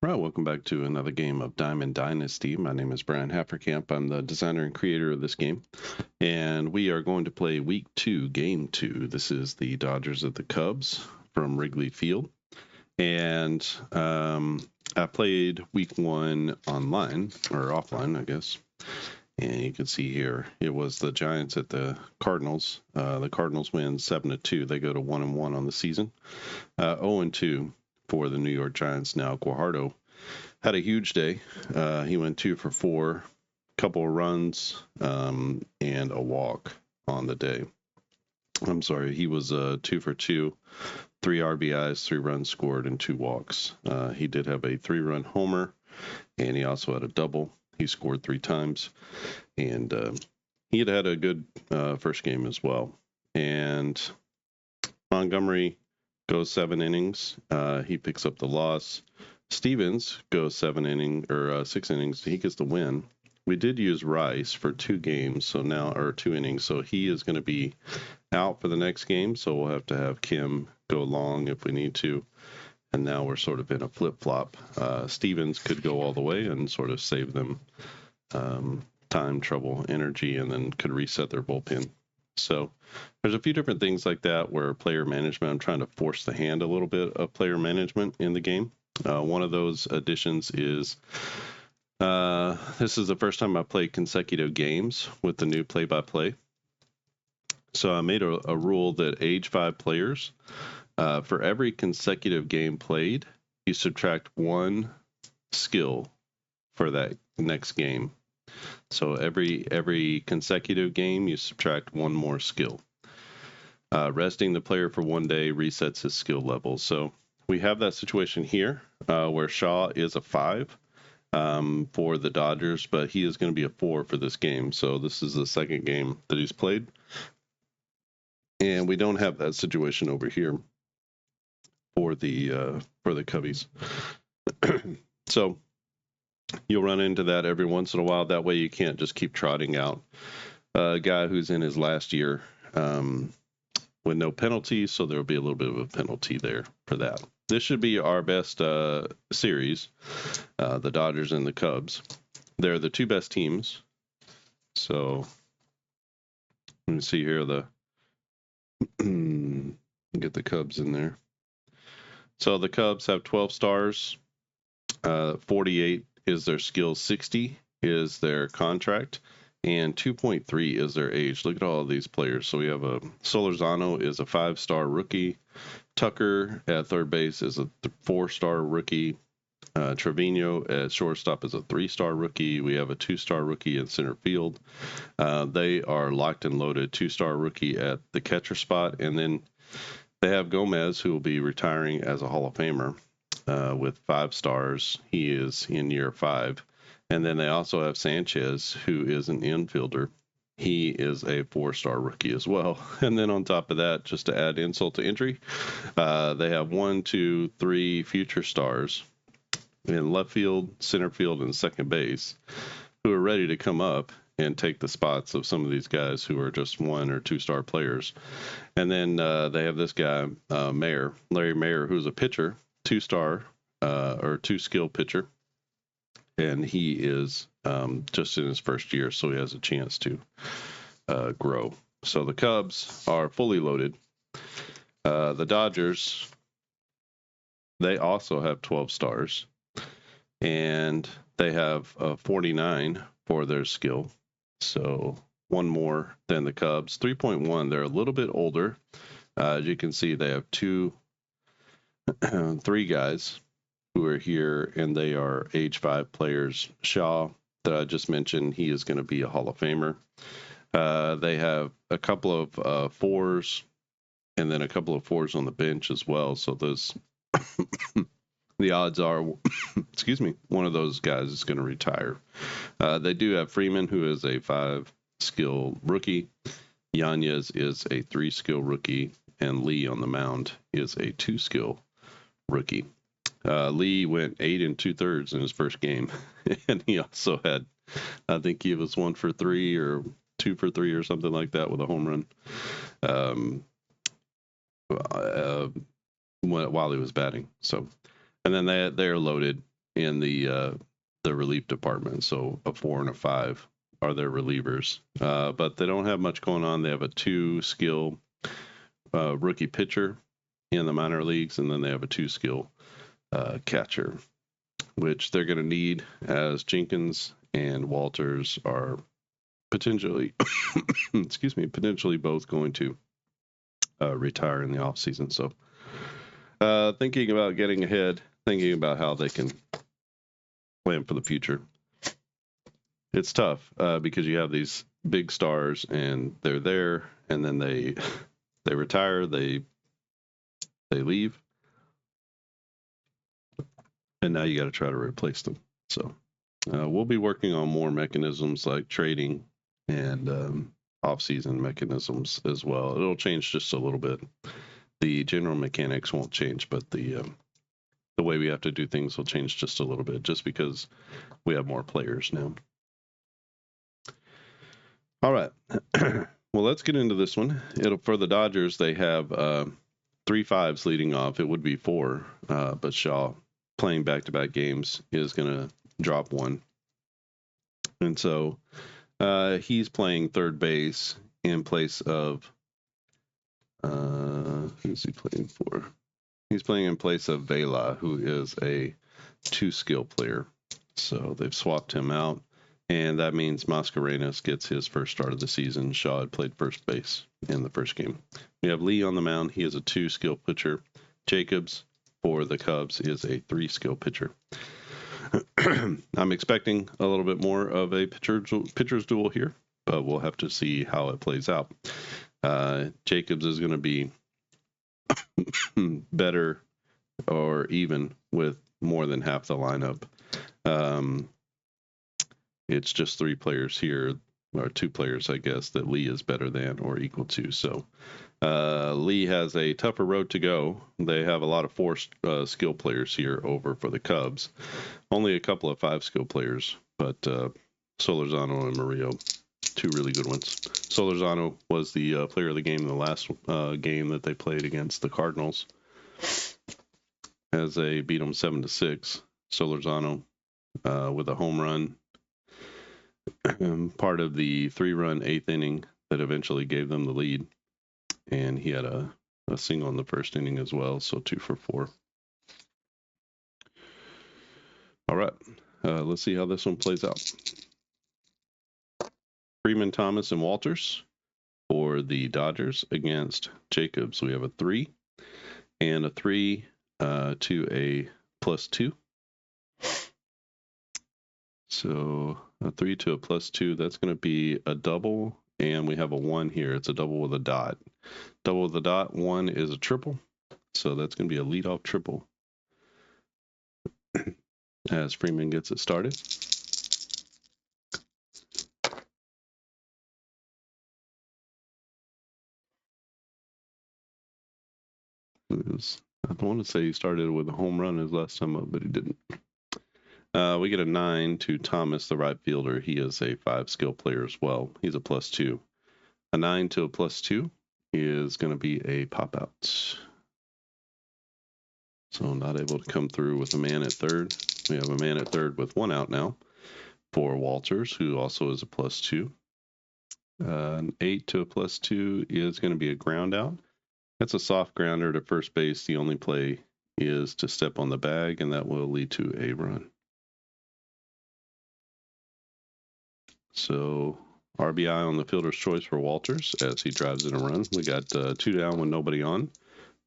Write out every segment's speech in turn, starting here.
Right, welcome back to another game of Diamond Dynasty. My name is Brian Hafferkamp. I'm the designer and creator of this game, and we are going to play Week 2, Game 2. This is the Dodgers at the Cubs from Wrigley Field, and I played Week 1 online, or offline, I guess, and you can see here, it was the Giants at the Cardinals. The Cardinals win 7-2. They go to 1-1 on the season. 0-2 for the New York Giants. Now Guajardo had a huge day. He went 2 for 4, couple of runs, and a walk on the day. I'm sorry, he was 2 for 2, 3 RBIs, 3 runs scored, and 2 walks. He did have a 3-run homer, and he also had a double. He scored 3 times, and he had a good first game as well. And Montgomery goes 7 innings. He picks up the loss. Stevens goes 6 innings. He gets the win. We did use Rice for 2 games, so now, or 2 innings, so he is going to be out for the next game. So we'll have to have Kim go long if we need to. And now we're sort of in a flip-flop. Stevens could go all the way and sort of save them time, trouble, energy, and then could reset their bullpen. So there's a few different things like that where player management, I'm trying to force the hand a little bit of player management in the game. One of those additions is this is the first time I played consecutive games with the new play-by-play. So I made a rule that age 5 players, for every consecutive game played, you subtract 1 skill for that next game. So every consecutive game, you subtract 1 more skill. Resting the player for 1 day resets his skill level. So we have that situation here where Shaw is a 5 for the Dodgers, but he is going to be a 4 for this game. So this is the second game that he's played. And we don't have that situation over here for the Cubbies. So you'll run into that every once in a while. That way you can't just keep trotting out a guy who's in his last year with no penalty, so there'll be a little bit of a penalty there for that. This should be our best series, the Dodgers and the Cubs. They're the 2 best teams. So let me see here, get the Cubs in there. So the Cubs have 12 stars, 48 is their skill, 60 is their contract, and 2.3 is their age. Look at all of these players. So we have Solorzano is a 5-star rookie. Tucker at third base is a 4-star rookie. Trevino at shortstop is a 3-star rookie. We have a 2-star rookie in center field. They are locked and loaded. 2-star rookie at the catcher spot. And then they have Gomez, who will be retiring as a Hall of Famer with 5 stars. He is in year 5. And then they also have Sanchez, who is an infielder. He is a 4-star rookie as well. And then on top of that, just to add insult to injury, they have 1, 2, 3 future stars in left field, center field, and second base who are ready to come up and take the spots of some of these guys who are just 1 or 2-star players. And then they have this guy, Larry Mayer, who's a pitcher, 2-star or 2-skill pitcher. And he is just in his first year, so he has a chance to grow. So the Cubs are fully loaded. The Dodgers, they also have 12 stars, and they have 49 for their skill. So 1 more than the Cubs. 3.1, they're a little bit older. As you can see, they have 3 guys who are here, and they are age 5 players. Shaw, that I just mentioned, he is going to be a Hall of Famer. They have a couple of 4s, and then a couple of 4s on the bench as well. So those, the odds are, excuse me, one of those guys is going to retire. They do have Freeman, who is a 5-skill rookie. Yanez is a 3-skill rookie, and Lee on the mound is a 2-skill rookie. Lee went 8 2/3 in his first game, and he also had, I think he was 1 for 3 or 2 for 3 or something like that with a home run while he was batting. So, and then they're loaded in the relief department. So a 4 and a 5 are their relievers, but they don't have much going on. They have a 2-skill rookie pitcher in the minor leagues, and then they have a 2-skill catcher, which they're going to need, as Jenkins and Walters are potentially, potentially both going to retire in the offseason. So thinking about getting ahead, thinking about how they can plan for the future. It's tough because you have these big stars and they're there, and then they retire, they leave, and now you got to try to replace them. So we'll be working on more mechanisms like trading and off-season mechanisms as well. It'll change just a little bit. The general mechanics won't change, but the way we have to do things will change just a little bit, just because we have more players now. All right. Well, let's get into this one. For the Dodgers, they have 3 5s leading off. It would be 4, but Shaw, playing back-to-back games, is going to drop 1. And so he's playing third base in place of who's he playing for? He's playing in place of Vela, who is a 2-skill player. So they've swapped him out, and that means Mascarenas gets his first start of the season. Shaw had played first base in the first game. We have Lee on the mound. He is a 2-skill pitcher. Jacobs for the Cubs is a 3-skill pitcher. I'm expecting a little bit more of a pitcher's duel here, but we'll have to see how it plays out. Jacobs is going to be better or even with more than half the lineup. It's just 3 players here, or 2 players, I guess, that Lee is better than or equal to. So Lee has a tougher road to go. They have a lot of 4 skill players here over for the Cubs. Only a couple of 5-skill players, but Solorzano and Murillo, 2 really good ones. Solorzano was the player of the game in the last game that they played against the Cardinals, as they beat them 7-6. Solorzano with a home run, part of the 3-run 8th inning that eventually gave them the lead, and he had a single in the first inning as well, so 2 for 4. All right, let's see how this one plays out. Freeman, Thomas, and Walters for the Dodgers against Jacobs. We have a 3 and a 3 to a +2. So a 3 to a +2, that's going to be a double, and we have a 1 here. It's a double with a dot. Double with a dot, 1 is a triple, so that's going to be a leadoff triple as Freeman gets it started. I don't want to say he started with a home run his last time up, but he didn't. We get a 9 to Thomas, the right fielder. He is a 5-skill player as well. He's a +2. A 9 to a +2 is going to be a pop out. So not able to come through with a man at third. We have a man at third with 1 out now for Walters, who also is a +2. An 8 to a +2 is going to be a ground out. That's a soft grounder to first base. The only play is to step on the bag, and that will lead to a run. So RBI on the fielder's choice for Walters as he drives in a run. We got 2 down with nobody on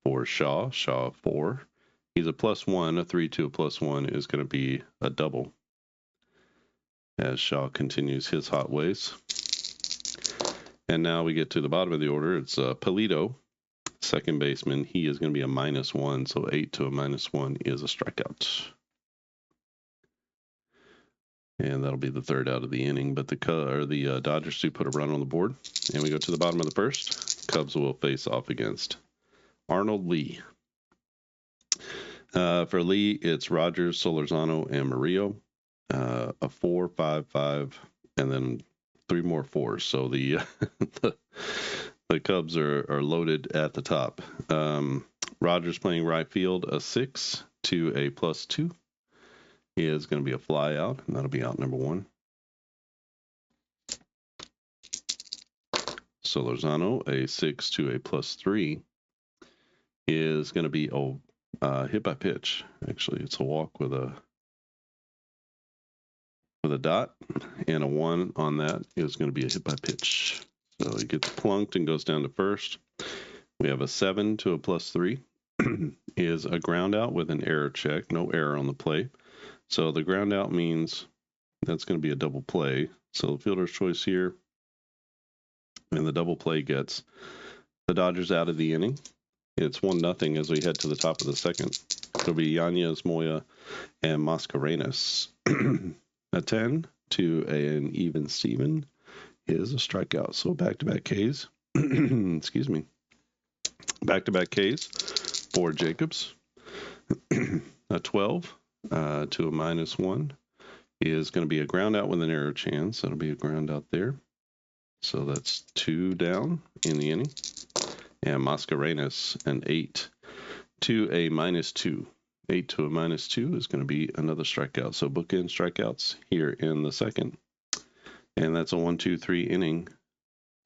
for Shaw. Shaw 4. He's a +1. A 3 to a +1 is going to be a double as Shaw continues his hot ways. And now we get to the bottom of the order. It's Polito, second baseman. He is going to be a -1, so 8 to a -1 is a strikeout. And that'll be the 3rd out of the inning. But the Dodgers do put a run on the board. And we go to the bottom of the 1st. Cubs will face off against Arnold Lee. For Lee, it's Rogers, Solorzano, and Murillo. A 4, 5, 5, and then 3 more 4s. So the the Cubs are loaded at the top. Rogers playing right field, a 6 to a +2. is going to be a fly out, and that'll be out number 1. Solorzano, a 6 to a +3, is going to be hit by pitch. Actually, it's a walk with a dot, and a 1 on that is going to be a hit by pitch. So he gets plunked and goes down to first. We have a 7 to a +3 is a ground out with an error check. No error on the play. So the ground out means that's going to be a double play. So the fielder's choice here, and the double play gets the Dodgers out of the inning. It's 1-0 as we head to the top of the second. It'll be Yanez, Moya, and Mascarenas. A 10 to an even Steven is a strikeout. So back-to-back Ks. Excuse me. Back-to-back Ks for Jacobs. A 12 to a -1 is going to be a ground out with an error chance. That'll be a ground out there. So that's 2 down in the inning. And Mascarenas, an 8 to a -2. 8 to a -2 is going to be another strikeout. So bookend strikeouts here in the second. And that's a 1-2-3 inning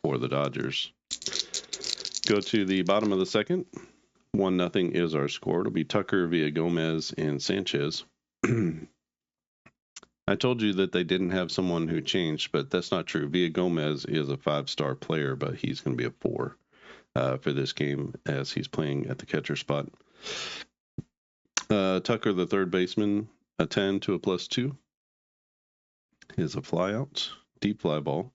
for the Dodgers. Go to the bottom of the second. 1-0 is our score. It'll be Tucker, Villagomez, and Sanchez. I told you that they didn't have someone who changed, but that's not true. Villagomez is a 5-star player, but he's going to be a 4 for this game as he's playing at the catcher spot. Tucker, the third baseman, a 10 to a +2 is a flyout, deep fly ball,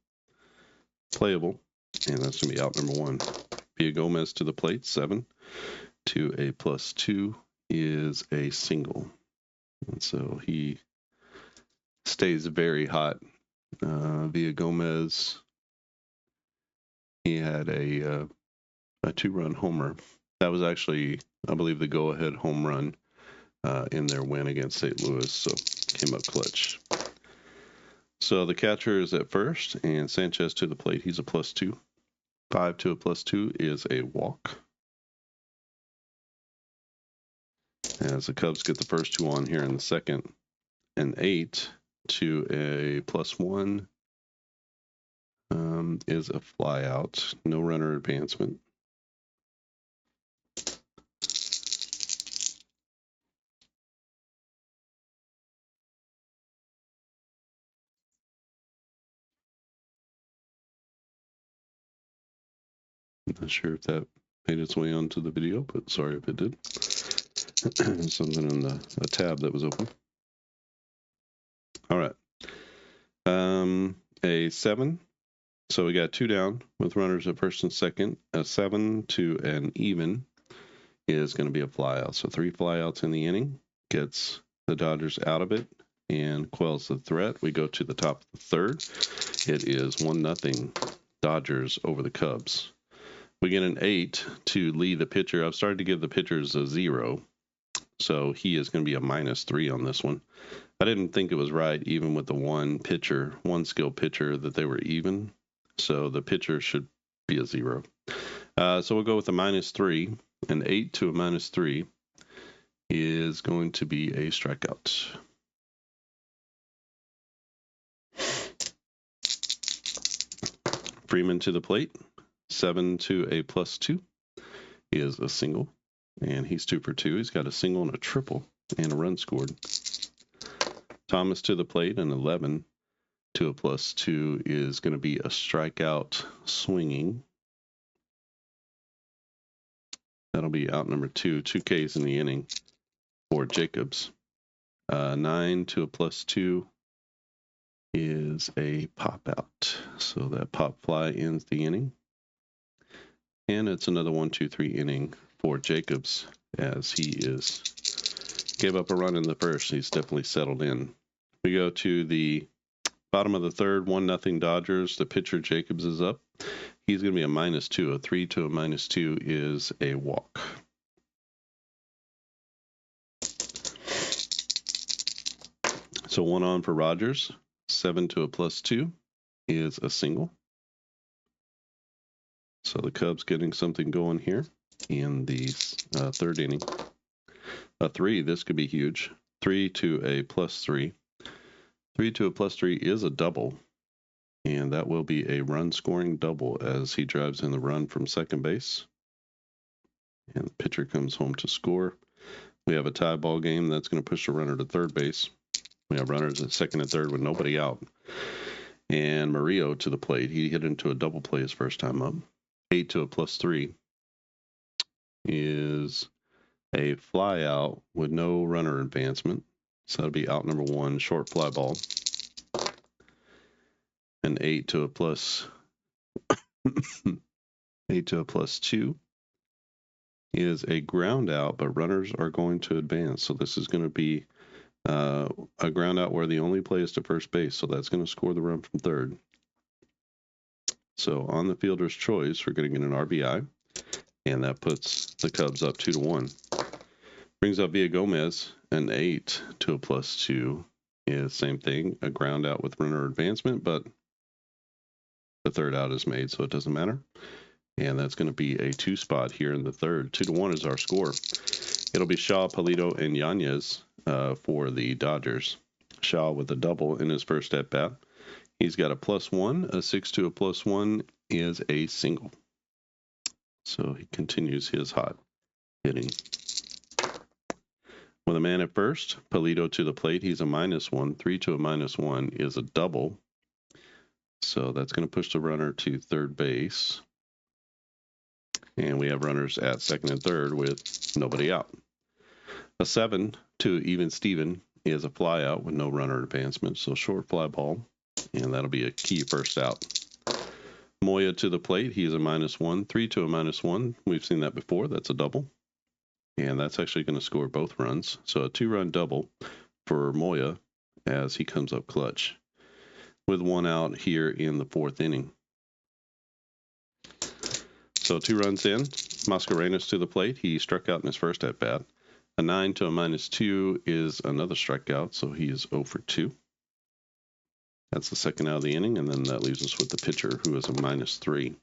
playable, and that's going to be out number 1. Villagomez to the plate, 7 to a +2 is a single. And so he stays very hot. Villagomez, he had a 2-run homer. That was actually, I believe, the go-ahead home run in their win against St. Louis, so came up clutch. So the catcher is at first, and Sanchez to the plate. He's a +2. 5 to a +2 is a walk. As the Cubs get the first 2 on here in the second. An 8 to a +1 is a fly out. No runner advancement. I'm not sure if that made its way onto the video, but sorry if it did. Something in a tab that was open. All right. A 7. So we got 2 down with runners at first and second. A 7 to an even is going to be a flyout. So 3 flyouts in the inning gets the Dodgers out of it and quells the threat. We go to the top of the third. It is 1-0 Dodgers over the Cubs. We get an 8 to lead the pitcher. I've started to give the pitchers a 0. So he is going to be a -3 on this one. I didn't think it was right, even with the one skill pitcher, that they were even. So the pitcher should be a 0. So we'll go with a -3. An 8 to a -3 is going to be a strikeout. Freeman to the plate. 7 to a +2 is a single. And he's 2 for 2. He's got a single and a triple and a run scored. Thomas to the plate, an 11 to a +2 is going to be a strikeout swinging. That'll be out number 2, 2 Ks in the inning for Jacobs. 9 to a +2 is a pop out. So that pop fly ends the inning. And it's another 1-2-3 inning for Jacobs as he gave up a run in the first. He's definitely settled in. We go to the bottom of the third, 1-0 Dodgers. The pitcher Jacobs is up. He's going to be a -2. A 3 to a -2 is a walk. So 1 on for Rogers. 7 to a +2 is a single. So the Cubs getting something going here in the third inning. A 3, this could be huge. 3 to a +3. 3 to a +3 is a double, and that will be a run-scoring double as he drives in the run from second base. And the pitcher comes home to score. We have a tie ball game that's going to push the runner to third base. We have runners at second and third with nobody out. And Murillo to the plate. He hit into a double play his first time up. 8 to a +3 is a fly out with no runner advancement. So that'll be out number 1, short fly ball. And 8 to a plus 8 to a +2 is a ground out, but runners are going to advance. So this is going to be a ground out where the only play is to first base. So that's going to score the run from third. So on the fielder's choice, we're going to get an RBI, and that puts the Cubs up 2-1. Brings up Villagomez, an 8 to a +2 is same thing, a ground out with runner advancement, but the third out is made, so it doesn't matter. And that's going to be a 2 spot here in the third. 2-1 is our score. It'll be Shaw, Pulido, and Yanez for the Dodgers. Shaw with a double in his first at bat. He's got a +1. A 6 to a +1 is a single. So he continues his hot hitting. With a man at first, Pulido to the plate. He's a -1. 3 to a -1 is a double. So that's going to push the runner to third base. And we have runners at second and third with nobody out. A 7 to even Steven is a fly out with no runner advancement. So short fly ball. And that'll be a key first out. Moya to the plate. He's a -1. 3 to a -1. We've seen that before. That's a double. And that's actually going to score both runs. So a 2-run double for Moya as he comes up clutch with 1 out here in the 4th inning. So 2 runs in. Mascarenas to the plate. He struck out in his first at bat. A 9 to a -2 is another strikeout. So he is 0 for 2. That's the second out of the inning. And then that leaves us with the pitcher who is a -3.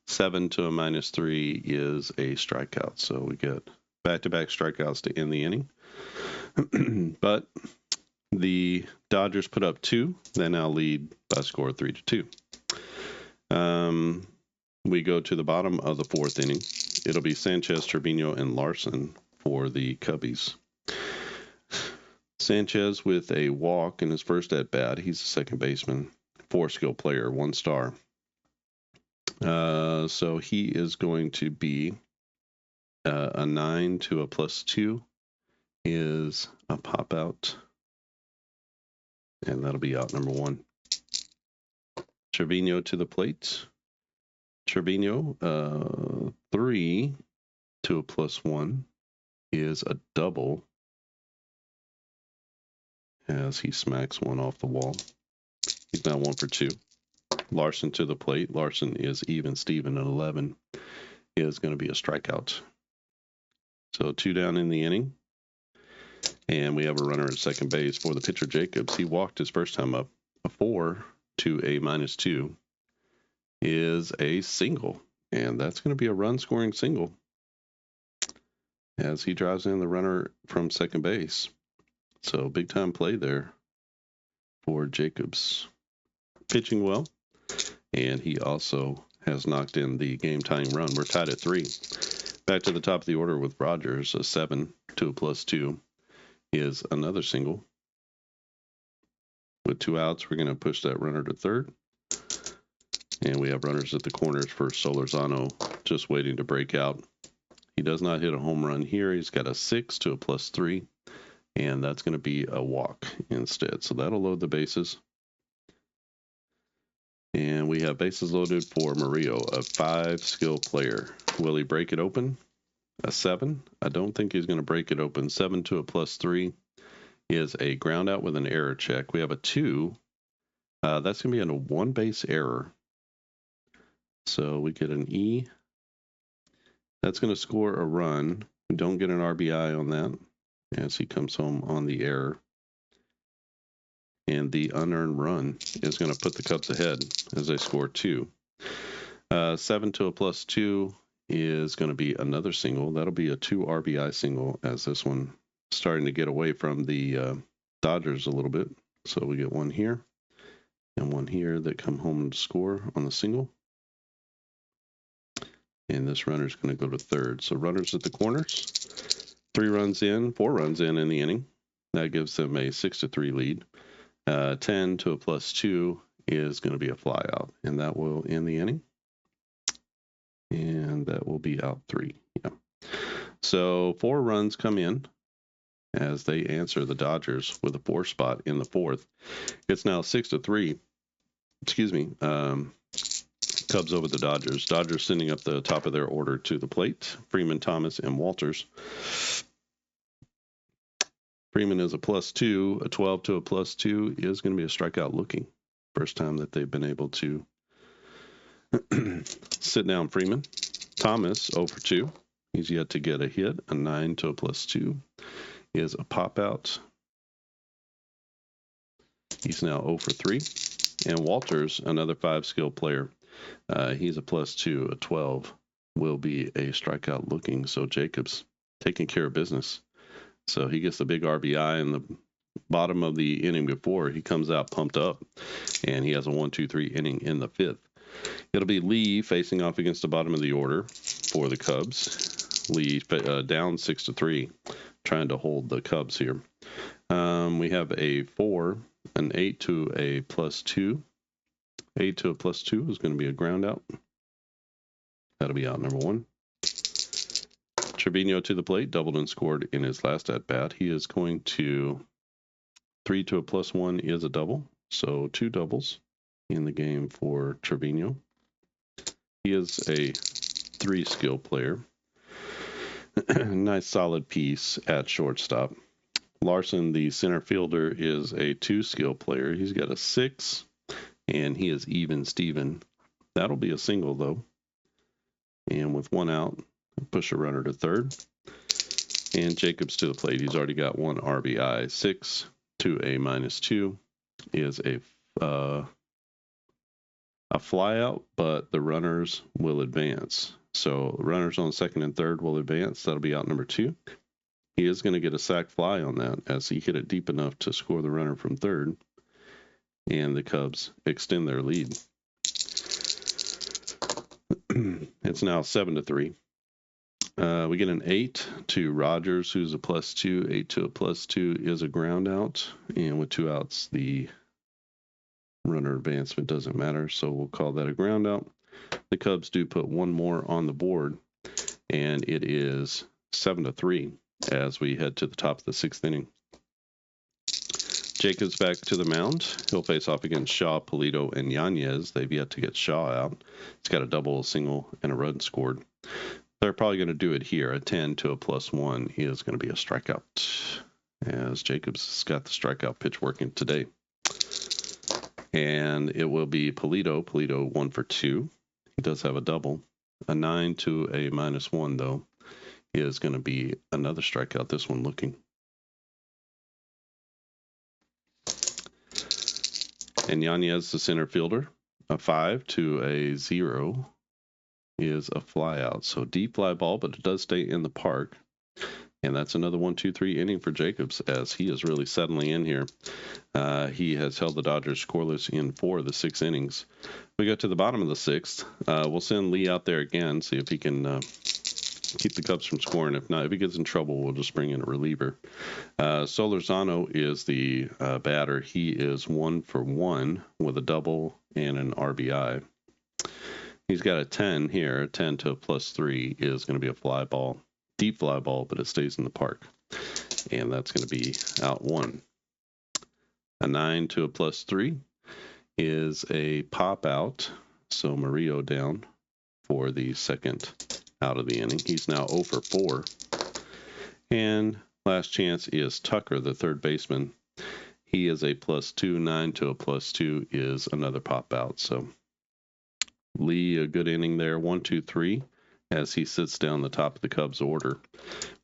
7 to a -3 is a strikeout. So we get back-to-back strikeouts to end the inning. But the Dodgers put up 2. They now lead by a score of 3-2. We go to the bottom of the 4th inning. It'll be Sanchez, Trevino, and Larson for the Cubbies. Sanchez with a walk in his first at-bat. He's a second baseman. 4-skill player, 1 star. So he is going to be a 9 to a +2 is a pop out. And that'll be out number 1. Trevino to the plate. Trevino, 3 to a +1 is a double as he smacks one off the wall. He's now 1 for 2. Larson to the plate. Larson is even Steven at 11 is going to be a strikeout. So 2 down in the inning. And we have a runner at second base for the pitcher, Jacobs. He walked his first time up. A 4 to a -2 is a single. And that's going to be a run-scoring single as he drives in the runner from second base. So big-time play there for Jacobs. Pitching well. And he also has knocked in the game-tying run. We're tied at 3. Back to the top of the order with Rogers. A 7 to a +2 is another single. With 2 outs, we're going to push that runner to third. And we have runners at the corners for Solorzano just waiting to break out. He does not hit a home run here. He's got a 6 to a +3. And that's going to be a walk instead. So that'll load the bases. And we have bases loaded for Murillo, a 5-skill player. Will he break it open? A 7. I don't think he's going to break it open. 7 to a +3 is a ground out with an error check. We have a 2. That's going to be a 1-base error. So we get an E. That's going to score a run. We don't get an RBI on that as he comes home on the error. And the unearned run is going to put the Cubs ahead as they score 2. 7 to a +2 is going to be another single. That'll be a 2 RBI single as this one starting to get away from the Dodgers a little bit. So we get one here and one here that come home to score on the single. And this runner is going to go to third. So runners at the corners. 4 runs in the inning. That gives them a 6-3 lead. 10 to a +2 is going to be a fly out, and that will end the inning. And that will be out 3. Yeah. So 4 runs come in as they answer the Dodgers with a 4 spot in the 4th. It's now 6-3. Excuse me. Cubs over the Dodgers. Dodgers sending up the top of their order to the plate. Freeman, Thomas, and Walters. Freeman is a +2. A 12 to a +2 is going to be a strikeout looking. First time that they've been able to sit down Freeman. Thomas 0 for 2. He's yet to get a hit. A 9 to a +2 is a pop out. He's now 0 for 3. And Walters, another 5 skill player. He's a +2. A 12 will be a strikeout looking. So Jacobs taking care of business. So he gets the big RBI in the bottom of the inning before. He comes out pumped up, and he has a 1-2-3 inning in the 5th. It'll be Lee facing off against the bottom of the order for the Cubs. Lee down 6-3, trying to hold the Cubs here. We have a 4, an 8 to a +2. 8 to a +2 is going to be a ground out. That'll be out number 1. Trevino to the plate, doubled and scored in his last at bat. He is going to 3 to a +1 is a double, so 2 doubles in the game for Trevino. He is a 3 skill player. Nice solid piece at shortstop. Larson, the center fielder, is a 2 skill player. He's got a 6, and he is even Steven. That'll be a single though. And with 1 out, push a runner to third. And Jacobs to the plate. He's already got 1 RBI. 6 to a -2 is a fly out, but the runners will advance. So runners on second and third will advance. That'll be out number 2. He is going to get a sac fly on that as he hit it deep enough to score the runner from third. And the Cubs extend their lead. It's now 7-3. We get an 8 to Rogers, who's a +2. 8 to a +2 is a ground out. And with 2 outs, the runner advancement doesn't matter. So we'll call that a ground out. The Cubs do put 1 more on the board, and it is 7-3 as we head to the top of the 6th inning. Jacobs back to the mound. He'll face off against Shaw, Polito, and Yanez. They've yet to get Shaw out. He's got a double, a single, and a run scored. They're probably going to do it here. A 10 to a +1 is going to be a strikeout, as Jacobs has got the strikeout pitch working today. And it will be Polito. Polito 1 for 2. He does have a double. A 9 to a -1, though, is going to be another strikeout. This one looking. And Yanez, the center fielder, a 5 to a 0 is a fly out. So deep fly ball, but it does stay in the park. And that's another 1-2-3 inning for Jacobs as he is really settling in here. He has held the Dodgers scoreless in 4 of the 6 innings. We go to the bottom of the 6th. We'll send Lee out there again, see if he can keep the Cubs from scoring. If not, if he gets in trouble, we'll just bring in a reliever. Solorzano is the batter. He is 1 for 1 with a double and an RBI. He's got a 10 here. A 10 to a +3 is going to be a fly ball. Deep fly ball, but it stays in the park. And that's going to be out 1. A 9 to a +3 is a pop out. So Murillo down for the second out of the inning. He's now 0 for 4. And last chance is Tucker, the third baseman. He is a +2. 9 to a +2 is another pop out. So Lee, a good inning there. 1-2-3 as he sits down the top of the Cubs order.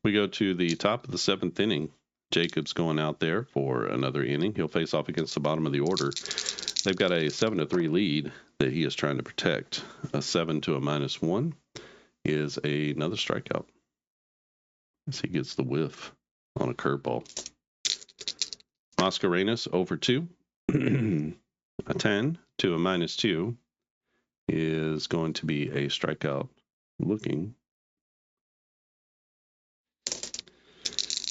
We go to the top of the 7th inning. Jacobs going out there for another inning. He'll face off against the bottom of the order. They've got a 7-3 lead that he is trying to protect. A 7 to a -1 is another strikeout as he gets the whiff. on a curveball. Mascarenas over 2. A 10 to a -2 is going to be a strikeout looking.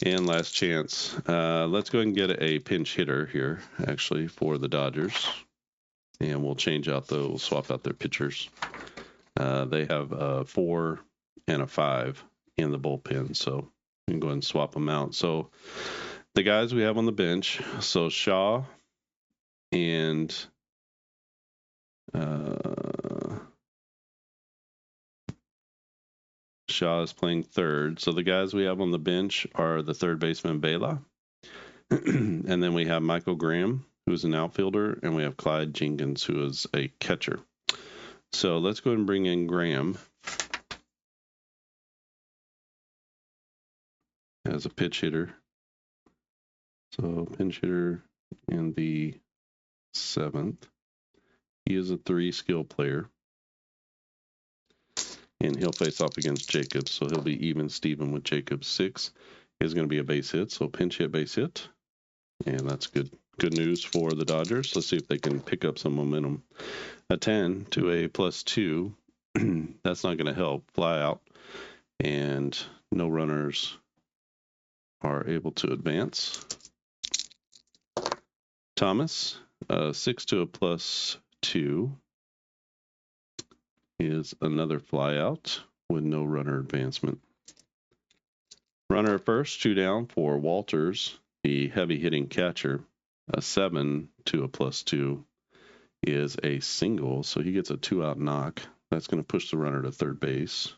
And last chance. Let's go ahead and get a pinch hitter here, actually, for the Dodgers. And we'll we'll swap out their pitchers. They have a 4 and a 5 in the bullpen, so we can go ahead and swap them out. So the guys we have on the bench, so Shaw and Shaw is playing third. So the guys we have on the bench are the third baseman Bela. And then we have Michael Graham, who's an outfielder, and we have Clyde Jenkins, who is a catcher. So let's go ahead and bring in Graham as a pitch hitter. So pinch hitter in the 7th. He is a 3 skill player. And he'll face off against Jacobs, so he'll be even Steven with Jacobs. 6 is going to be a base hit, so pinch hit, base hit. And that's good news for the Dodgers. Let's see if they can pick up some momentum. A 10 to a +2. That's not going to help. Fly out. And no runners are able to advance. Thomas, 6 to a +2 is another flyout with no runner advancement. Runner at first, 2 down for Walters, the heavy hitting catcher. A 7 to a +2 is a single, so he gets a 2-out knock. That's going to push the runner to third base.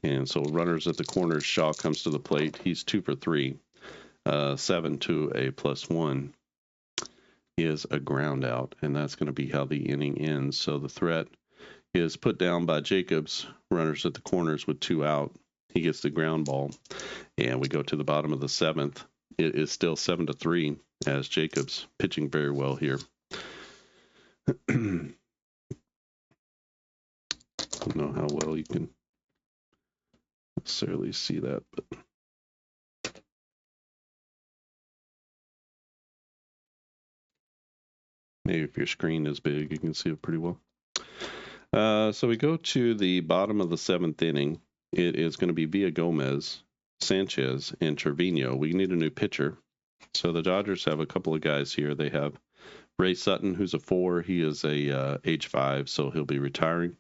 And so runners at the corners, Shaw comes to the plate. He's 2 for 3. 7 to a +1 is a ground out, and that's going to be how the inning ends. So the threat is put down by Jacobs. Runners at the corners with 2 out. He gets the ground ball, and we go to the bottom of the 7th. It is still 7-3 as Jacobs pitching very well here. I don't know how well you can necessarily see that, but maybe if your screen is big, you can see it pretty well. So we go to the bottom of the 7th inning. It is going to be Villagomez, Sanchez, and Trevino. We need a new pitcher. So the Dodgers have a couple of guys here. They have Ray Sutton, who's a 4. He is a age 5, so he'll be retiring.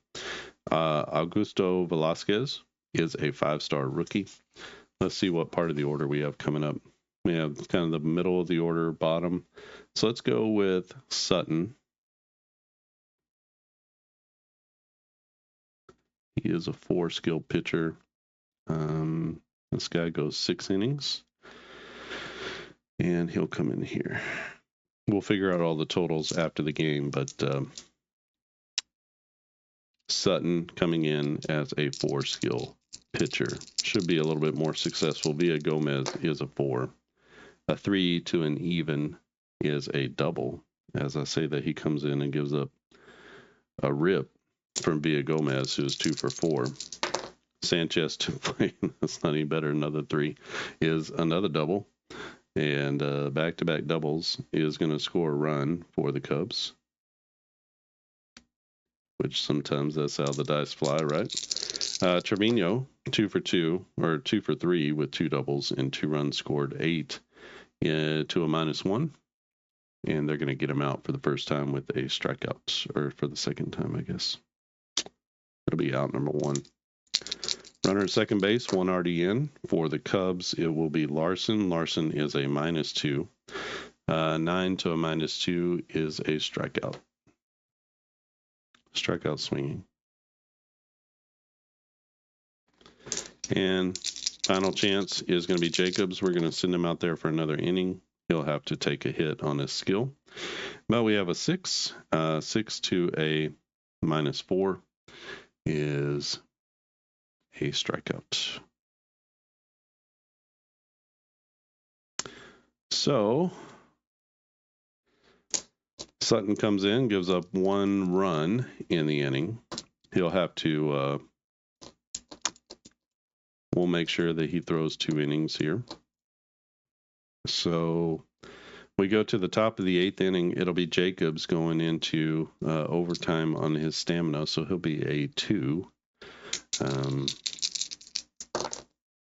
Augusto Velasquez is a 5-star rookie. Let's see what part of the order we have coming up. We have kind of the middle of the order, bottom. So let's go with Sutton. He is a 4-skilled pitcher. This guy goes 6 innings. And he'll come in here. We'll figure out all the totals after the game, but Sutton coming in as a 4-skill pitcher should be a little bit more successful. Villagomez is a 4. A 3 to an even is a double. As I say that, he comes in and gives up a rip from Villagomez, who's 2 for 4. Sanchez to play. That's not any better. Another 3 is another double. And back-to-back doubles is going to score a run for the Cubs. Which sometimes that's how the dice fly, right? Trevino, 2 for 2, or 2 for 3 with 2 doubles and 2 runs scored. 8 to a -1. And they're going to get him out for the first time with a strikeout, or for the second time, I guess. It'll be out number 1. Runner at second base, 1 already in. For the Cubs, it will be Larson. Larson is a -2. 9 to a -2 is a strikeout. Strikeout swinging. And final chance is going to be Jacobs. We're going to send him out there for another inning. He'll have to take a hit on his skill. But we have a 6. 6 to a -4 is a strikeout. So Sutton comes in, gives up 1 run in the inning. He'll have to, we'll make sure that he throws 2 innings here. So we go to the top of the 8th inning. It'll be Jacobs going into overtime on his stamina, so he'll be a 2.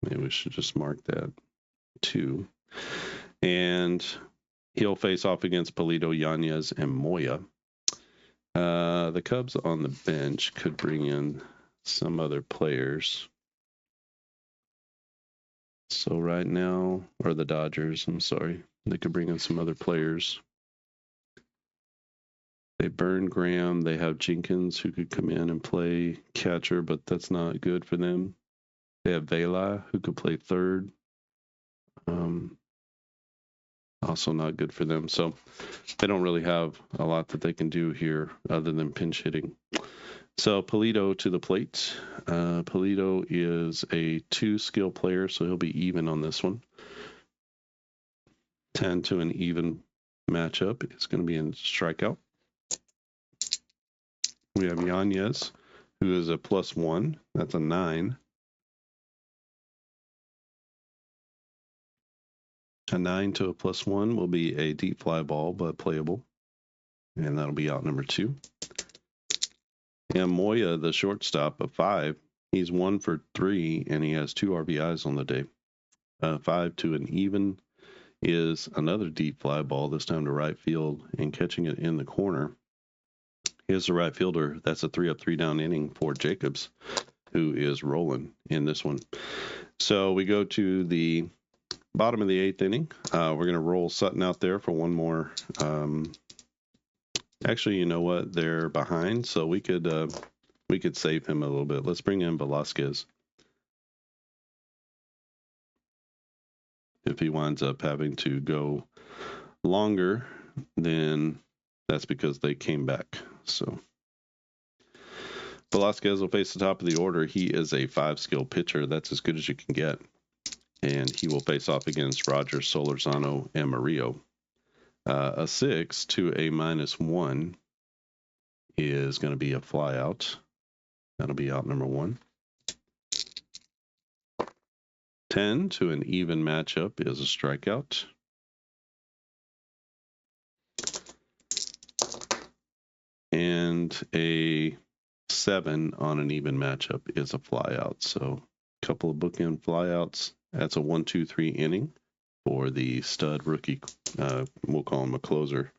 Maybe we should just mark that 2. And he'll face off against Polito, Yanez, and Moya. The Cubs on the bench could bring in some other players. So right now, or the Dodgers, I'm sorry, they could bring in some other players. They burn Graham. They have Jenkins who could come in and play catcher, but that's not good for them. They have Vela who could play third. Also not good for them. So they don't really have a lot that they can do here other than pinch hitting. So Polito to the plate. Polito is a 2 skill player, so he'll be even on this one. 10 to an even matchup. It's going to be in strikeout. We have Yanez, who is a +1. That's a 9. A 9 to a +1 will be a deep fly ball, but playable. And that'll be out number 2. And Moya, the shortstop, a 5. He's 1 for 3, and he has 2 RBIs on the day. 5 to an even is another deep fly ball, this time to right field, and catching it in the corner. Here's the right fielder. That's a 3 up, 3 down inning for Jacobs, who is rolling in this one. So we go to the bottom of the 8th inning. We're going to roll Sutton out there for one more. Actually, you know what? They're behind, so we could save him a little bit. Let's bring in Velasquez. If he winds up having to go longer, then that's because they came back. So Velasquez will face the top of the order. He is a 5 skill pitcher. That's as good as you can get. And he will face off against Rogers, Solorzano, and Murillo. A 6 to a -1 is going to be a fly out. That'll be out number 1. 10 to an even matchup is a strikeout. And a 7 on an even matchup is a fly out. So a couple of bookend flyouts. That's a 1-2-3 inning for the stud rookie. We'll call him a closer.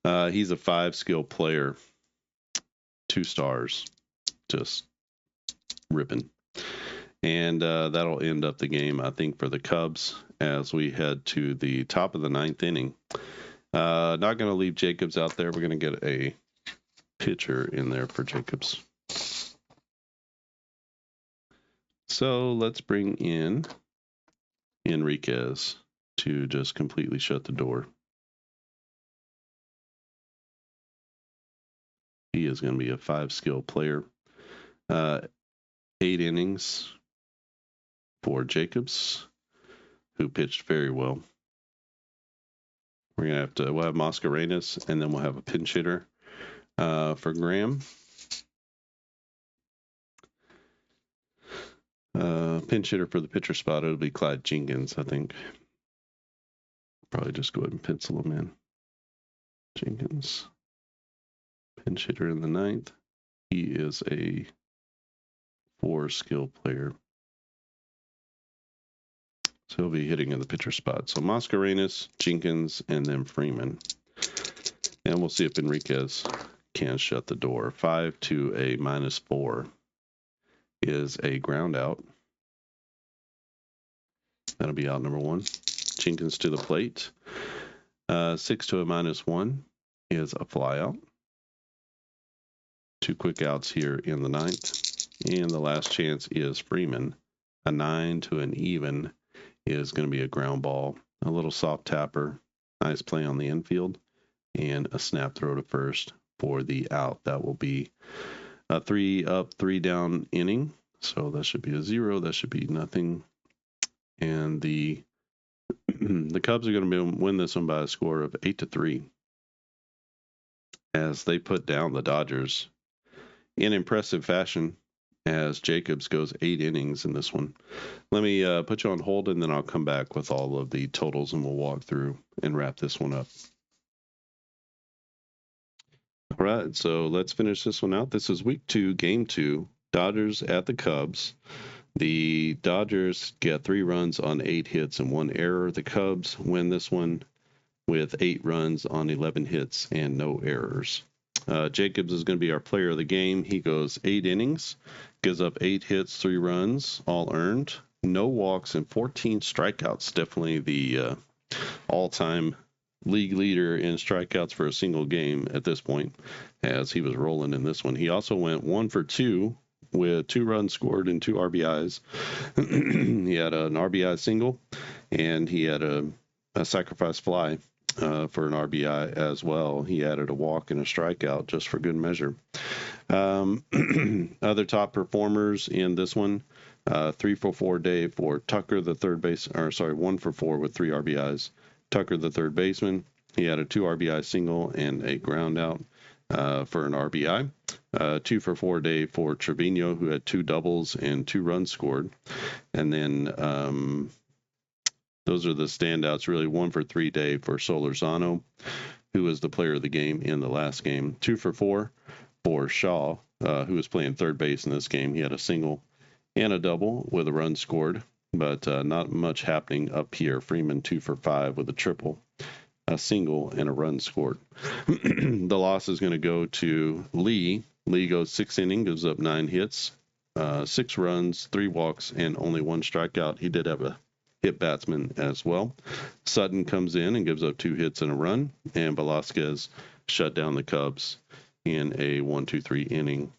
He's a 5 skill player. 2 stars. Just ripping. And that'll end up the game, I think, for the Cubs as we head to the top of the 9th inning. Not going to leave Jacobs out there. We're going to get a pitcher in there for Jacobs. So let's bring in Enriquez to just completely shut the door. He is going to be a 5 skill player. 8 innings for Jacobs, who pitched very well. We'll have Mascarenas, and then we'll have a pinch hitter for Graham. Pinch hitter for the pitcher spot, it'll be Clyde Jenkins, I think. Probably just go ahead and pencil him in. Jenkins. Pinch hitter in the 9th. He is a 4 skill player. So he'll be hitting in the pitcher spot. So Mascarenas, Jenkins, and then Freeman. And we'll see if Enriquez can shut the door. 5 to a -4 is a ground out. That'll be out number 1. Jenkins to the plate. 6 to a -1 is a flyout. 2 quick outs here in the 9th. And the last chance is Freeman. A 9 to an even is going to be a ground ball. A little soft tapper. Nice play on the infield. And a snap throw to first for the out. That will be a 3 up, 3 down inning. So that should be a 0. That should be nothing. And the Cubs are going to win this one by a score of 8-3 as they put down the Dodgers in impressive fashion. as Jacobs goes 8 innings in this one. Let me put you on hold, and then I'll come back with all of the totals, and we'll walk through and wrap this one up. All right, so let's finish this one out. This is week 2, game 2, Dodgers at the Cubs. The Dodgers get 3 runs on 8 hits and 1 error. The Cubs win this one with 8 runs on 11 hits and no errors. Jacobs is going to be our player of the game. He goes 8 innings, gives up 8 hits, 3 runs, all earned, no walks, and 14 strikeouts. Definitely the all-time league leader in strikeouts for a single game at this point, as he was rolling in this one. He also went 1 for 2 with 2 runs scored and 2 RBIs. He had an RBI single, and he had a sacrifice fly for an RBI as well. He added a walk and a strikeout just for good measure. Other top performers in this one, 3 for 4 day for Tucker, the third base, 1 for 4 with 3 RBIs. Tucker, the third baseman, he had a 2 RBI single and a ground out for an RBI. 2 for 4 day for Trevino, who had 2 doubles and 2 runs scored. And then those are the standouts, really. 1 for 3 day for Solorzano, who was the player of the game in the last game. 2 for 4 for Shaw, who was playing third base in this game. He had a single and a double with a run scored, but not much happening up here. Freeman 2 for 5 with a triple, a single, and a run scored. The loss is going to go to Lee. Lee goes 6 innings, gives up 9 hits, 6 runs, 3 walks, and only 1 strikeout. He did have a hit batsman as well. Sutton comes in and gives up 2 hits and a run, and Velasquez shut down the Cubs in a 1-2-3 inning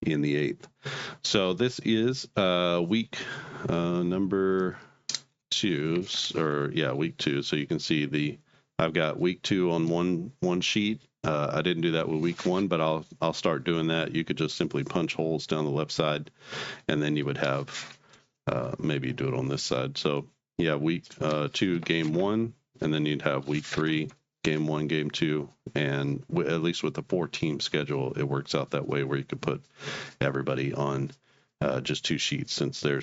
in the 8th. So this is week number 2, week 2. So you can see I've got week 2 on one sheet. I didn't do that with week 1, but I'll start doing that. You could just simply punch holes down the left side, and then you would have maybe do it on this side. So yeah, week 2, game 1, and then you'd have week 3, game 1, game 2, and at least with the 4-team schedule, it works out that way, where you could put everybody on just 2 sheets, since there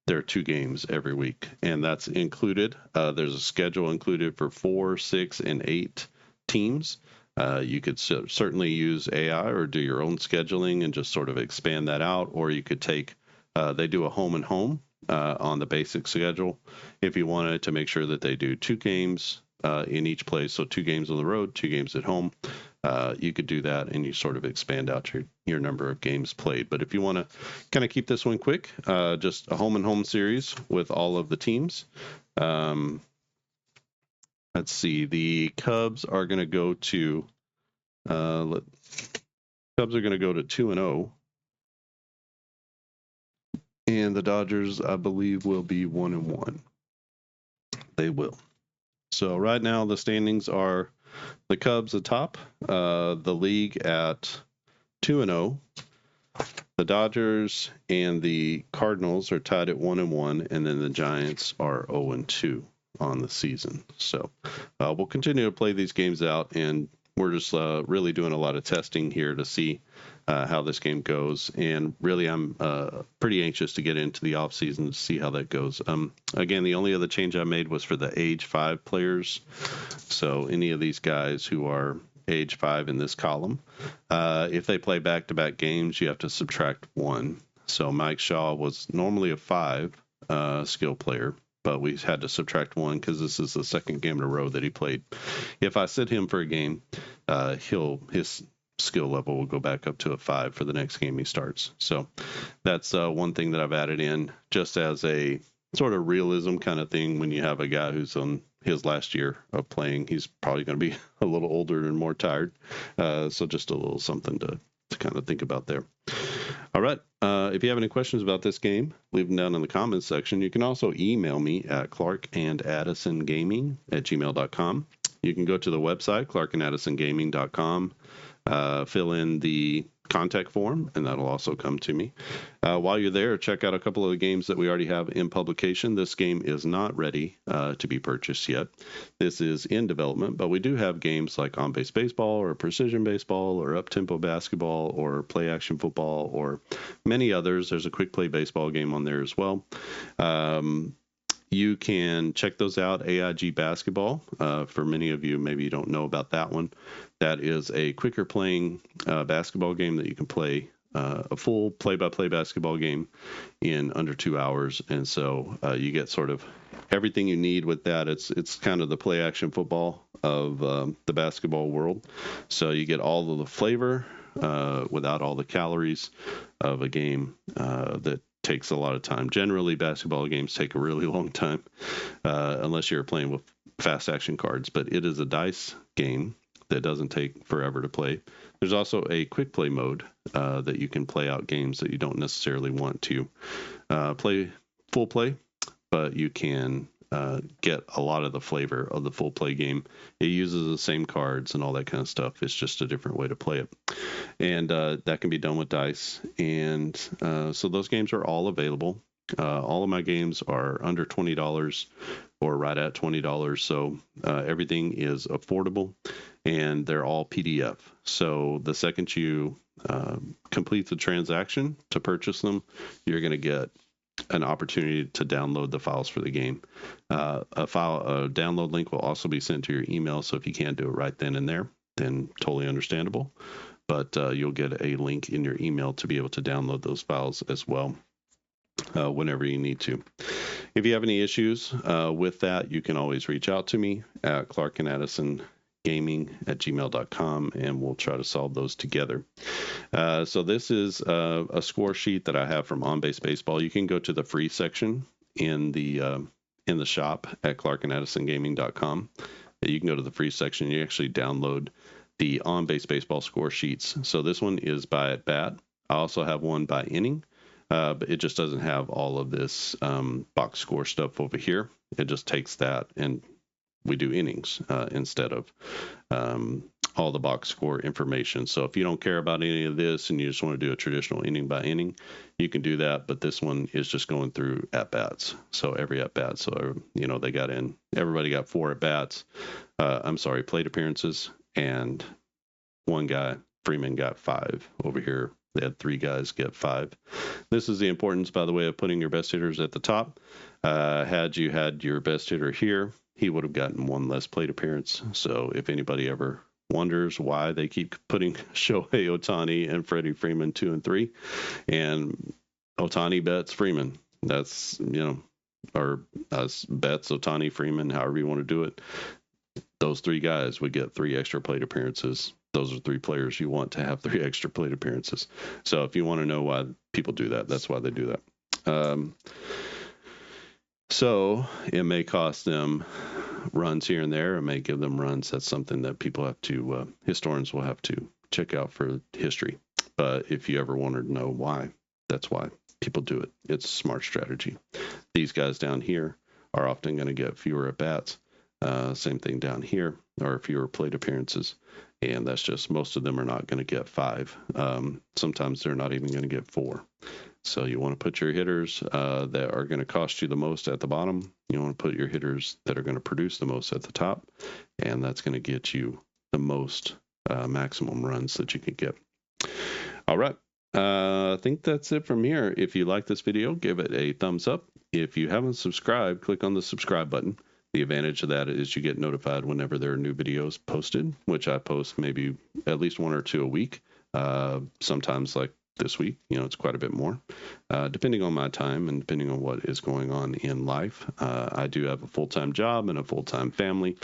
are 2 games every week, and that's included. There's a schedule included for 4, 6, and 8 teams. You could certainly use AI or do your own scheduling and just sort of expand that out, or you could take they do a home and home on the basic schedule if you wanted to make sure that they do 2 games in each place. So 2 games on the road, 2 games at home. You could do that, and you sort of expand out your number of games played. But if you want to kind of keep this one quick, just a home and home series with all of the teams. Let's see. The Cubs are going to go to 2-0. And the Dodgers, I believe, will be 1-1. They will. So right now the standings are the Cubs atop the league at 2-0. The Dodgers and the Cardinals are tied at 1-1, and then the Giants are 0-2 on the season. So we'll continue to play these games out, and we're just really doing a lot of testing here to see how this game goes. And really, I'm pretty anxious to get into the off season to see how that goes. Again, the only other change I made was for the age 5 players. So any of these guys who are age 5 in this column, if they play back-to-back games, you have to subtract 1. So Mike Shaw was normally a 5 skill player, but we had to subtract 1 because this is the second game in a row that he played. If I sit him for a game, his skill level will go back up to a 5 for the next game he starts. So that's one thing that I've added in just as a sort of realism kind of thing. When you have a guy who's on his last year of playing, he's probably going to be a little older and more tired. So just a little something to kind of think about there. All right. If you have any questions about this game, leave them down in the comments section. You can also email me at clarkandaddisongaming@gmail.com. You can go to the website, clarkandaddisongaming.com. fill in the contact form, and that'll also come to me. While you're there, check out a couple of the games that we already have in publication. This game is not ready to be purchased yet. This is in development, but we do have games like on-base baseball or precision baseball or up-tempo basketball or play-action football or many others. There's a quick play baseball game on there as well. You can check those out. AIG Basketball, for many of you, maybe you don't know about that one. That is a quicker playing basketball game that you can play, a full play-by-play basketball game in under 2 hours. And so you get sort of everything you need with that. It's kind of the play-action football of the basketball world. So you get all of the flavor without all the calories of a game that takes a lot of time. Generally, basketball games take a really long time unless you're playing with fast action cards, but it is a dice game that doesn't take forever to play. There's also a quick play mode that you can play out games that you don't necessarily want to play full play, but you can get a lot of the flavor of the full play game. It uses the same cards and all that kind of stuff. It's just a different way to play it. And that can be done with dice. And so those games are all available. All of my games are under $20 or right at $20. So everything is affordable and they're all PDF. So the second you complete the transaction to purchase them, you're going to get an opportunity to download the files for the game. A download link will also be sent to your email. So if you can't do it right then and there, then totally understandable. But you'll get a link in your email to be able to download those files as well whenever you need to. If you have any issues with that, you can always reach out to me at clarkandaddisongaming@gmail.com, and we'll try to solve those together. So this is a score sheet that I have from On Base Baseball. You can go to the free section in the shop at clarkandaddisongaming.com. You can go to the free section. You actually download the On Base Baseball score sheets. So this one is by at bat. I also have one by inning, but it just doesn't have all of this box score stuff over here. It just takes that and we do innings instead of all the box score information. So if you don't care about any of this and you just want to do a traditional inning by inning, you can do that. But this one is just going through at bats. So every at bat. So, everybody got 4 at bats. Plate appearances. And one guy, Freeman, got 5 over here. They had 3 guys get 5. This is the importance, by the way, of putting your best hitters at the top. Had you had your best hitter here, he would have gotten 1 less plate appearance. So if anybody ever wonders why they keep putting Shohei Ohtani and Freddie Freeman 2 and 3, and Ohtani bets Freeman, that's, or bets Ohtani, Freeman, however you want to do it, those 3 guys would get 3 extra plate appearances. Those are 3 players you want to have 3 extra plate appearances. So if you want to know why people do that, that's why they do that. So it may cost them runs here and there. It may give them runs. That's something that people have to, historians will have to check out for history. But if you ever wanted to know why, that's why people do it. It's a smart strategy. These guys down here are often going to get fewer at bats. Same thing down here, or fewer plate appearances. And that's just, most of them are not going to get 5. Sometimes they're not even going to get 4. So you want to put your hitters that are going to cost you the most at the bottom. You want to put your hitters that are going to produce the most at the top. And that's going to get you the most maximum runs that you can get. All right. I think that's it from here. If you like this video, give it a thumbs up. If you haven't subscribed, click on the subscribe button. The advantage of that is you get notified whenever there are new videos posted, which I post maybe at least 1 or 2 a week. Sometimes like this week, it's quite a bit more, depending on my time and depending on what is going on in life. I do have a full-time job and a full-time family,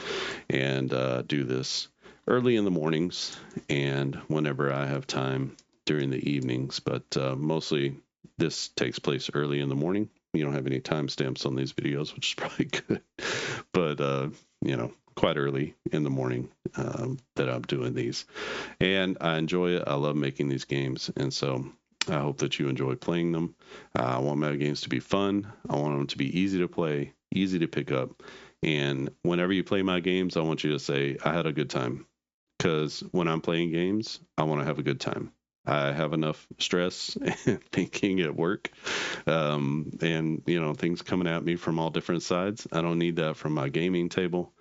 and do this early in the mornings and whenever I have time during the evenings. But mostly this takes place early in the morning. You don't have any timestamps on these videos, which is probably good. But, quite early in the morning that I'm doing these. And I enjoy it. I love making these games. And so I hope that you enjoy playing them. I want my games to be fun. I want them to be easy to play, easy to pick up. And whenever you play my games, I want you to say, I had a good time. because when I'm playing games, I want to have a good time. I have enough stress and thinking at work, and things coming at me from all different sides. I don't need that from my gaming table.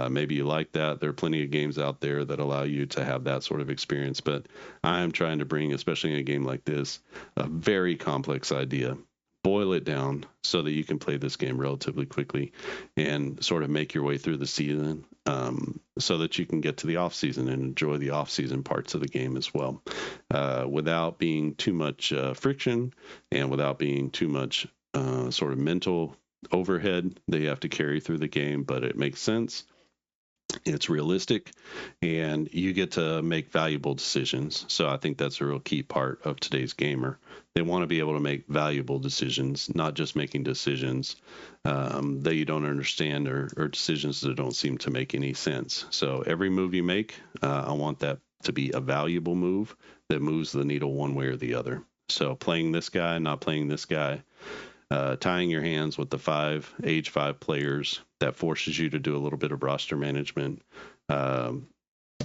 Maybe you like that. There are plenty of games out there that allow you to have that sort of experience, but I am trying to bring, especially in a game like this, a very complex idea, boil it down so that you can play this game relatively quickly and sort of make your way through the season, so that you can get to the off season and enjoy the off season parts of the game as well, without being too much friction and without being too much sort of mental overhead that you have to carry through the game. But it makes sense, it's realistic, and you get to make valuable decisions. So I think that's a real key part of today's gamer. They want to be able to make valuable decisions, not just making decisions that you don't understand, or decisions that don't seem to make any sense. So every move you make, I want that to be a valuable move that moves the needle one way or the other. So playing this guy, not playing this guy, tying your hands with the age 5 players, that forces you to do a little bit of roster management,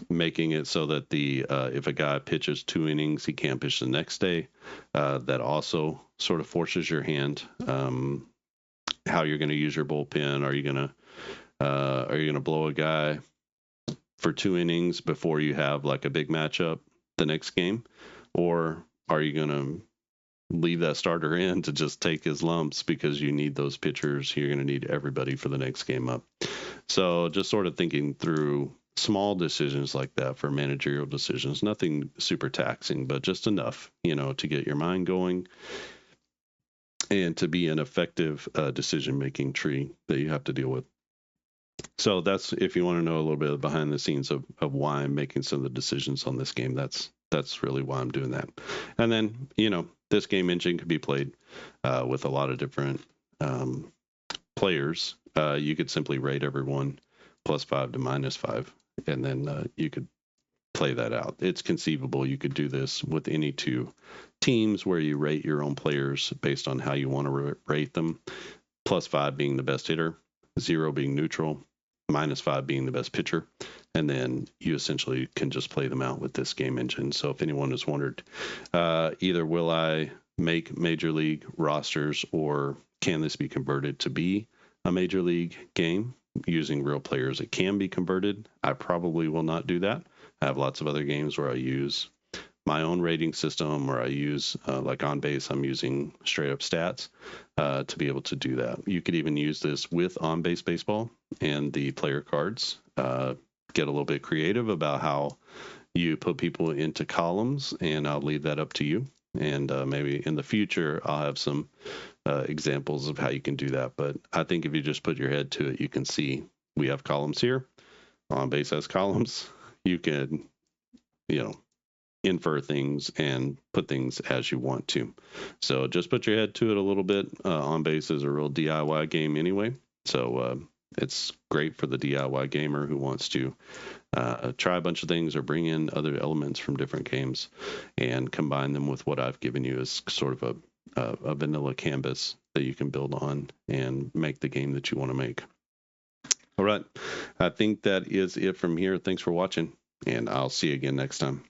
making it so that if a guy pitches 2 innings, he can't pitch the next day. That also sort of forces your hand, how you're going to use your bullpen. Are you going to blow a guy for 2 innings before you have like a big matchup the next game, or are you going to leave that starter in to just take his lumps because you need those pitchers? You're going to need everybody for the next game up. So just sort of thinking through small decisions like that for managerial decisions, nothing super taxing, but just enough, to get your mind going and to be an effective decision-making tree that you have to deal with. So that's, if you want to know a little bit of behind the scenes of why I'm making some of the decisions on this game, that's really why I'm doing that. And then, this game engine could be played with a lot of different players. You could simply rate everyone +5 to -5, and then you could play that out. It's conceivable you could do this with any 2 teams where you rate your own players based on how you want to rate them. +5 being the best hitter, 0 being neutral, -5 being the best pitcher, and then you essentially can just play them out with this game engine. So if anyone has wondered, either will I make major league rosters, or can this be converted to be a major league game using real players? It can be converted. I probably will not do that. I have lots of other games where I use my own rating system, or I use like on base, I'm using straight up stats to be able to do that. You could even use this with on base baseball and the player cards. Get a little bit creative about how you put people into columns, and I'll leave that up to you. And maybe in the future, I'll have some examples of how you can do that. But I think if you just put your head to it, you can see we have columns here. On base has columns. You can, infer things and put things as you want to. So just put your head to it a little bit. On base is a real DIY game anyway. So it's great for the DIY gamer who wants to try a bunch of things or bring in other elements from different games and combine them with what I've given you as sort of a vanilla canvas that you can build on and make the game that you want to make. All right. I think that is it from here. Thanks for watching, and I'll see you again next time.